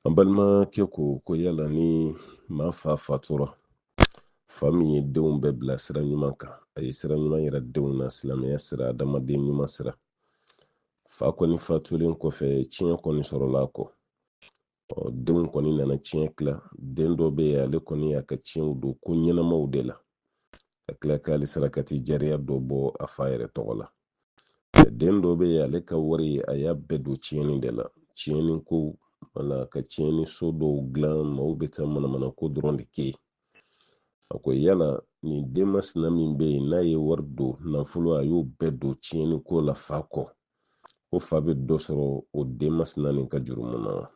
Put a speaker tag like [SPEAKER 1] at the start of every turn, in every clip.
[SPEAKER 1] An balimakɛ ko yala ni maa fa fatura fa min ye denw bɛɛ bila sira ɲuman kan, a ye sira ɲuman yira denw na, silamɛya sira, adamaden ɲuman sira. Fa kɔni fatulen kɔfɛ tiɲɛ kɔni sɔrɔla a kɔ. Denw kɔni nana tiɲɛ tila. Den dɔ bɛ yen ale kɔni y'a ka tiɲɛw don ko ɲɛnamaw de la. Ka tila k'ale sarakati jariya dɔ bɔ a fa yɛrɛ tɔgɔ la. Den dɔ bɛ yen ale ka wari a y'a bɛɛ don tiɲɛni de la. Tiɲɛni ko, wala ka tiɲɛni so dɔw dilan, maaw bɛ taa manamana ko dɔrɔn de kɛ. A ko yala ni den masina min bɛ yen n'a ye wari don nafolo a y'o bɛɛ don tiɲɛni ko la fa kɔ, ko fa bɛ dɔ sɔrɔ o den masina nin ka jurumu na.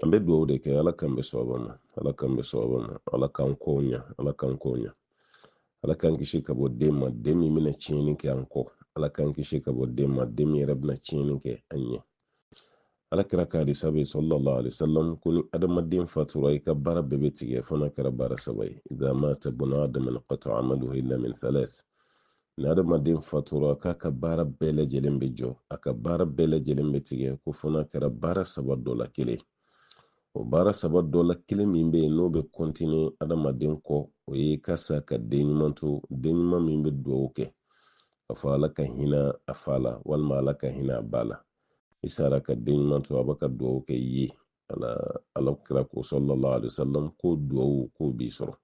[SPEAKER 1] An bɛ dugawu de kɛ ala k'an bɛ sababa ma, ala k'an bɛ sababa ma, ala k'an kɔw ɲa, ala k'an kɔw ɲa. Ala k'an kisi ka bɔ den ma, den min bɛna tiɲɛni kɛ an kɔ. Ala k'an kisi ka bɔ den ma, den min yɛrɛ bɛna tiɲɛni kɛ an ɲɛ. Ala kɛra ka hadisa bɛ sallallahu alaihi wasallam ko ni adamaden fatura i ka baara bɛɛ bɛ tigɛ fo n'a kɛra baara saba ye. Idha mata ibnu adama inqata'a amaluhu illa min thalas. Ni adamaden fatura k'a ka baara bɛɛ lajɛlen bɛ jɔ, a ka baara bɛɛ lajɛlen bɛ tigɛ ko fo n'a kɛra baara saba dɔ la kelen. O baara saba dɔ la kelen min bɛ yen n'o bɛ continue adamaden kɔ, o ye ka sa ka den ɲuman to, den ɲuman min bɛ dugawu kɛ a fɔ ala ka hinɛ a fa la walima ala ka hinɛ a ba la. I sara ka den ɲuman to a bɛ ka dugawu kɛ i ye. Ala kira ko sallallahu alaihi wasallam ko dugawu ko b'i sɔrɔ.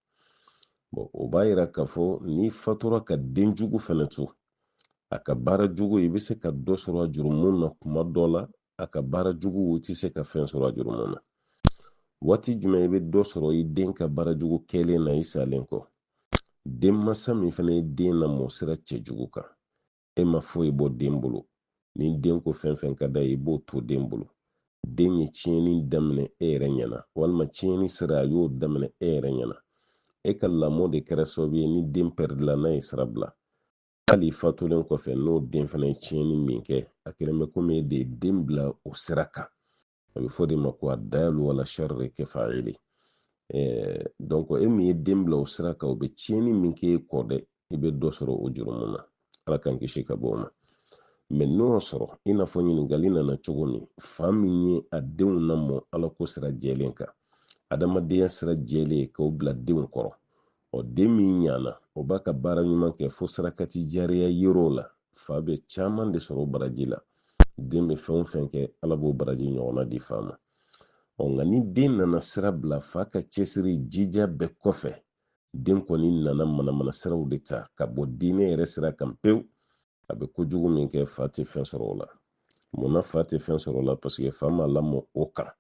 [SPEAKER 1] O b'a yira k'a fɔ ni fatura ka den jugu fana to, a ka baara jugu i bɛ se ka dɔ sɔrɔ a jurumu na kuma dɔ la, a ka baara jugu i tɛ se ka fɛn sɔrɔ a jurumu na. Waati jumɛn i bɛ dɔ sɔrɔ i den ka baara jugu kɛlen na i salen kɔ. Den masa min fana ye den lamɔ sira cɛjugu kan, e ma foyi bɔ den bolo. Ni den ko fɛn fɛn ka da i b'o to den bolo. Den ye tiɲɛni daminɛ e yɛrɛ ɲɛna, walima tiɲɛni sira a y'o daminɛ e yɛrɛ ɲɛna. E ka lamɔ de kɛra sababu ye ni den pɛrɛdila n'a ye sira bila. Hali fatulen kɔfɛ n'o den fana ye tiɲɛni min kɛ, a kɛlen bɛ komi e de ye den bila o sira kan. A bɛ fɔ de ma ko ad-dalu ala sharri kafa'ili. Donc e min ye den bila o sira kan o bɛ tiɲɛni min kɛ e kɔ dɛ, i bɛ dɔ sɔrɔ o jurumu na. Ala k'an kisi ka bɔ o ma. Mais n'o y'a sɔrɔ i n'a fɔ ɲininkali nana cogo min, fa min ye a denw lamɔ ala ko sira jɛlen kan, adamadenya sira jɛlen k'o bila denw kɔrɔ. Den min ɲana o b'a ka baara ɲuman kɛ fo sarakati jariya yɔrɔ la, fa bɛ caman de sɔrɔ baraji la. Den bɛ fɛn o fɛn kɛ ala b'o baraji ɲɔgɔnna di fa ma. Nka ni den nana sira bila fa ka cɛsiri jija bɛɛ kɔfɛ, den kɔni nana manamana siraw de ta ka bɔ diinɛ yɛrɛ sira kan pewu, a bɛ kojugu min kɛ fa tɛ fɛn sɔrɔ o la. Munna fa tɛ fɛn sɔrɔ o la? Parce que fa ma lamɔ o kan.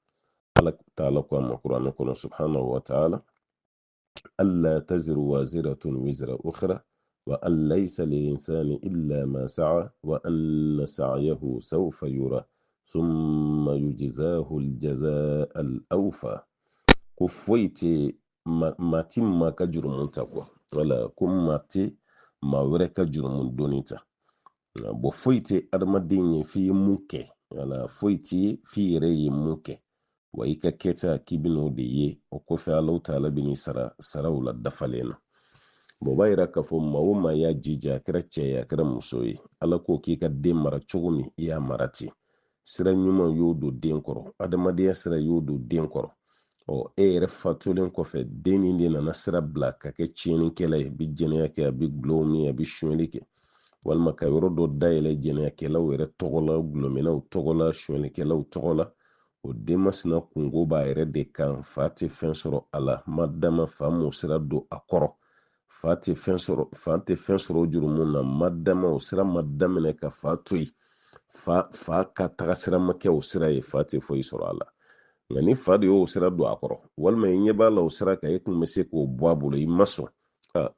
[SPEAKER 1] Ala ta'ala ko a ma kuranɛ kɔnɔ subhanahu wa ta'ala, alla taziru waziratun wizra ukhra wa an laysa lil-insani illa ma sa'a wa anna sa'yahu sawfa yura thumma yujzahu al-jazaa al-awfa. Ko foyi tɛ maa ti maa ka jurumu ta kuwa, wala ko maa tɛ maa wɛrɛ ka jurumu doni ta. Bon foyi tɛ adamaden ye f'i ye mun kɛ, wala foyi tɛ f'i yɛrɛ ye mun kɛ, wa i ka kɛta k'i bɛn'o de ye, o kɔfɛ Alahu Taala bɛ n'i sara saraw la dafalen na. Bon o b'a yira k'a fɔ maa o maa y'a jija, a kɛra cɛ ye a kɛra muso ye, Ala ko k'i ka den mara cogo min i y'a mara ten. Sira ɲuman y'o don den kɔrɔ, adamadenya sira y'o don den kɔrɔ. E yɛrɛ fatulen kɔfɛ den nin de nana sira bila ka kɛ tiɲɛnikɛla ye, a bɛ jɛnɛya kɛ, a bɛ gulɔw min, a bɛ sonyɛli kɛ, walima ka yɔrɔ dɔ dayɛlɛ jɛnɛyakɛlaw yɛrɛ tɔgɔ la, gulɔminaw tɔgɔ la, sonyɛlikɛlaw tɔgɔ la. O den masina kungo b'a yɛrɛ de kan, fa tɛ fɛn sɔrɔ a la, madama fa m'o sira don a kɔrɔ. Fa tɛ fɛn sɔrɔ o jurumu na, madama o sira ma daminɛ ka fa to yen. Fa ka taga sira ma kɛ o sira ye, fa tɛ foyi sɔrɔ a la. Nka ni fa de y'o sira don a kɔrɔ, walima i ɲɛ b'a la o sira kan, e tun bɛ se k'o bɔ a bolo, i ma sɔn.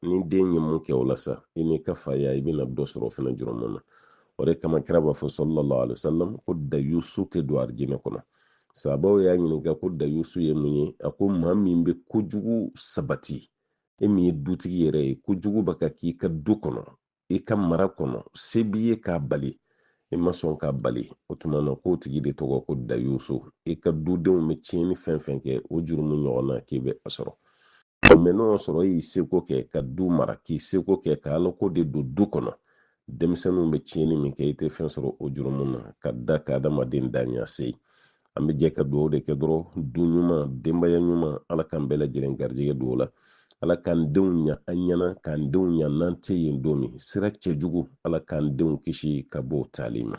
[SPEAKER 1] Ni den ye mun kɛ o la sa, i n'i ka faya i bɛna dɔ sɔrɔ o fana jurumu na. O de kama kira b'a fɔ sallallahu alaihi wasallam ko dayusu tɛ don arijinɛ kɔnɔ. Sahabaw y'a ɲininka ko dayusu ye mun ye? A ko maa min bɛ kojugu sabati, e min ye dutigi yɛrɛ ye, kojugu bɛ ka k'i ka du kɔnɔ, i ka mara kɔnɔ, se b'i ye k'a bali, i ma sɔn k'a bali, o tuma na k'o tigi de tɔgɔ ko dayusu. I ka dudenw bɛ tiɲɛni fɛn fɛn kɛ, o jurumu ɲɔgɔn na k'i bɛ a sɔrɔ. Mais n'o y'a sɔrɔ i y'i seko kɛ ka du mara, k'i seko kɛ ka ala ko de don du kɔnɔ, denmisɛnninw bɛ tiɲɛni min kɛ i tɛ fɛn sɔrɔ o jurumu na, ka da ka adamaden daɲa se. an bɛ jɛ ka dugawu de kɛ dɔrɔn du ɲuman denbaya ɲuman ala k'an bɛɛ lajɛlen garijɛgɛ don o la ala k'an denw ɲa an ɲɛna k'an denw ɲa n'an tɛ yen don min sira cɛjugu ala k'an denw kisi ka bɔ o taali ma